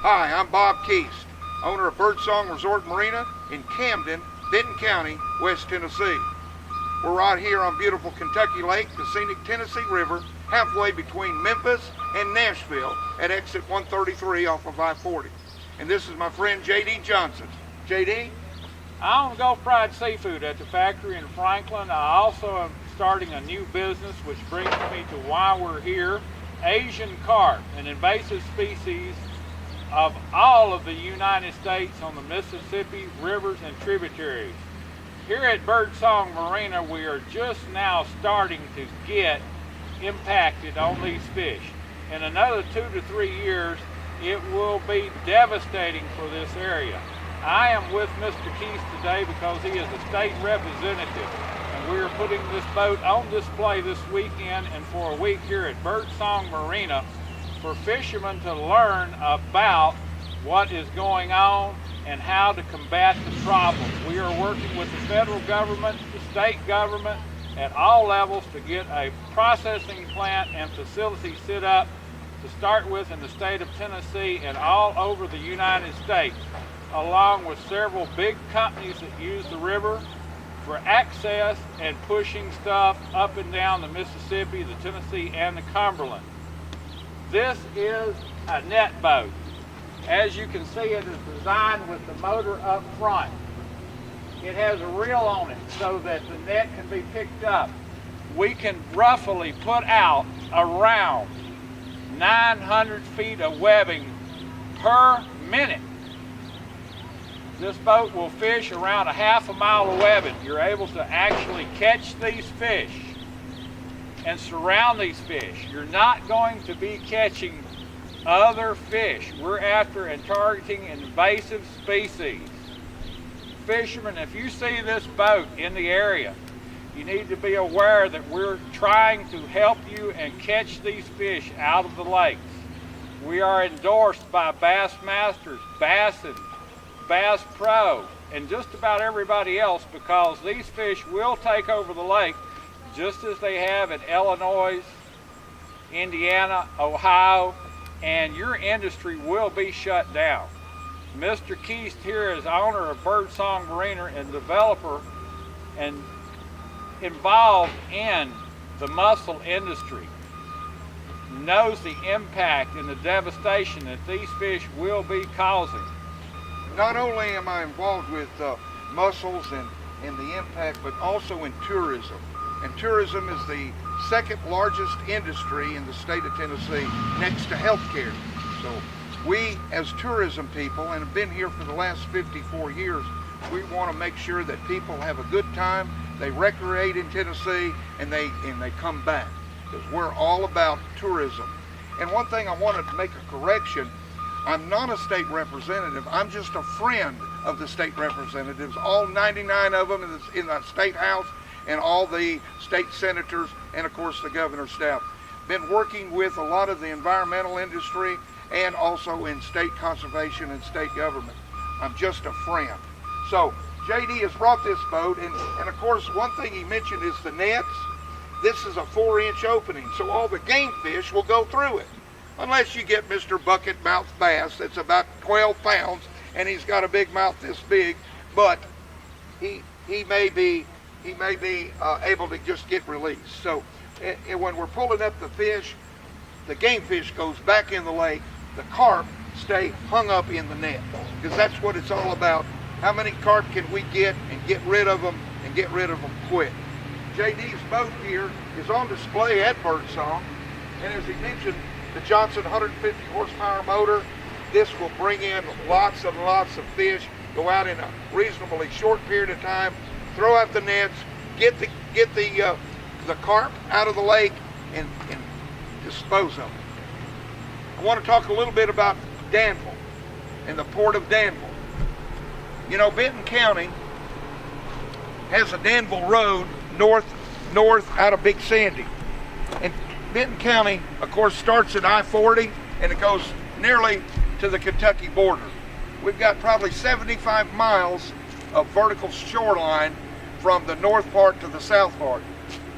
Hi, I'm Bob Keast, owner of Birdsong Resort and Marina in Camden, Benton County, West Tennessee. We're right here on beautiful Kentucky Lake, the scenic Tennessee River, halfway between Memphis and Nashville at exit 133 off of I-40. And this is my friend J.D. Johnson. J.D.? I own Gulf Fried Seafood at the factory in Franklin. I also am starting a new business, which brings me to why we're here. Asian carp, an invasive species of all of the United States on the Mississippi rivers and tributaries. Here at Birdsong Marina, we are just now starting to get impacted on these fish. In another 2 to 3 years, it will be devastating for this area. I am with Mr. Keast today because he is a state representative, and we are putting this boat on display this weekend and for a week here at Birdsong Marina for fishermen to learn about what is going on and how to combat the problem. We are working with the federal government, the state government, at all levels to get a processing plant and facility set up to start with in the state of Tennessee and all over the United States, along with several big companies that use the river for access and pushing stuff up and down the Mississippi, the Tennessee, and the Cumberland. This is a net boat. As you can see, it is designed with the motor up front. It has a reel on it so that the net can be picked up. We can roughly put out around 900 feet of webbing per minute. This boat will fish around a half a mile of webbing. You're able to actually catch these fish and surround these fish. You're not going to be catching other fish. We're after and targeting invasive species. Fishermen, if you see this boat in the area, you need to be aware that we're trying to help you and catch these fish out of the lakes. We are endorsed by Bassmasters, Bassin, Bass Pro, and just about everybody else, because these fish will take over the lake just as they have in Illinois, Indiana, Ohio, and your industry will be shut down. Mr. Keast here is owner of Birdsong Marina and developer and involved in the mussel industry, knows the impact and the devastation that these fish will be causing. Not only am I involved with mussels and the impact, but also in tourism. And tourism is the second largest industry in the state of Tennessee next to healthcare. So we as tourism people, and have been here for the last 54 years, we want to make sure that people have a good time, they recreate in Tennessee, and they come back, because we're all about tourism. And one thing I wanted to make a correction: I'm not a state representative. I'm just a friend of the state representatives, all 99 of them in the state house, and all the state senators, and of course the governor's staff. Been working with a lot of the environmental industry and also in state conservation and state government. I'm just a friend. So JD has brought this boat, and of course one thing he mentioned is the nets. This is a 4-inch opening, so all the game fish will go through it. Unless you get Mr. Bucket Mouth Bass that's about 12 pounds and he's got a big mouth this big, but he may be able to just get released. So when we're pulling up the fish, the game fish goes back in the lake, the carp stay hung up in the net, because that's what it's all about. How many carp can we get and get rid of them, and get rid of them quick? JD's boat here is on display at Birdsong, and as he mentioned, the Johnson 150 horsepower motor, this will bring in lots and lots of fish, go out in a reasonably short period of time, throw out the nets, get the carp out of the lake, and dispose of them. I want to talk a little bit about Danville and the port of Danville. You know, Benton County has a Danville Road north out of Big Sandy. And Benton County, of course, starts at I-40 and it goes nearly to the Kentucky border. We've got probably 75 miles of vertical shoreline from the north part to the south part.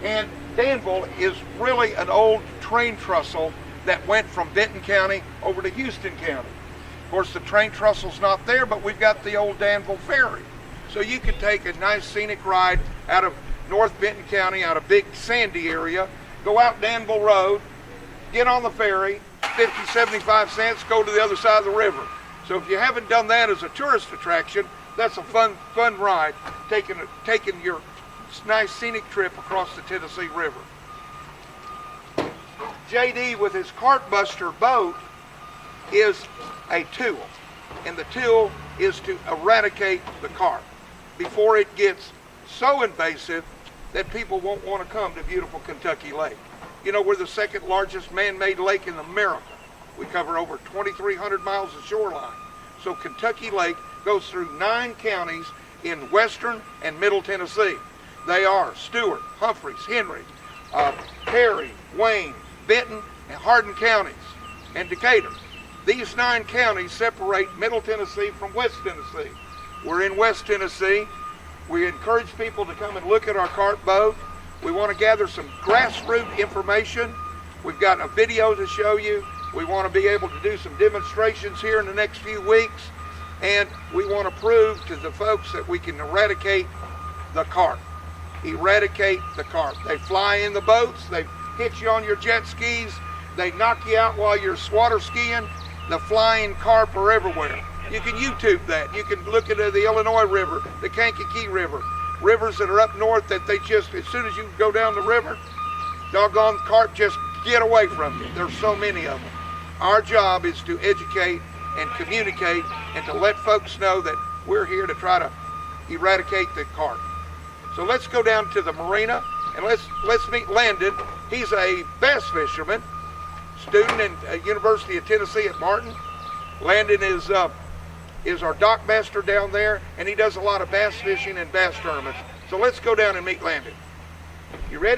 And Danville is really an old train trestle that went from Benton County over to Houston County. Of course, the train trestle's not there, but we've got the old Danville Ferry. So you could take a nice scenic ride out of North Benton County, out of big sandy area, go out Danville Road, get on the ferry, 50, 75 cents, go to the other side of the river. So if you haven't done that as a tourist attraction, that's a fun ride, taking your nice scenic trip across the Tennessee River. JD with his Carp Buster boat is a tool, and the tool is to eradicate the carp before it gets so invasive that people won't want to come to beautiful Kentucky Lake. You know, we're the second largest man-made lake in America. We cover over 2,300 miles of shoreline. So Kentucky Lake goes through 9 counties in western and middle Tennessee. They are Stewart, Humphreys, Henry, Perry, Wayne, Benton, and Hardin counties, and Decatur. These 9 counties separate Middle Tennessee from West Tennessee. We're in West Tennessee. We encourage people to come and look at our carp boat. We want to gather some grassroots information. We've got a video to show you. We want to be able to do some demonstrations here in the next few weeks. And we want to prove to the folks that we can eradicate the carp. Eradicate the carp. They fly in the boats. They hit you on your jet skis. They knock you out while you're water skiing. The flying carp are everywhere. You can YouTube that. You can look at the Illinois River, the Kankakee River, rivers that are up north that they just, as soon as you go down the river, doggone carp just get away from you. There's so many of them. Our job is to educate and communicate and to let folks know that we're here to try to eradicate the carp. So let's go down to the marina and let's meet Landon. He's a bass fisherman, student in University of Tennessee at Martin. Landon is our dock master down there, and he does a lot of bass fishing and bass tournaments. So let's go down and meet Landon. You ready?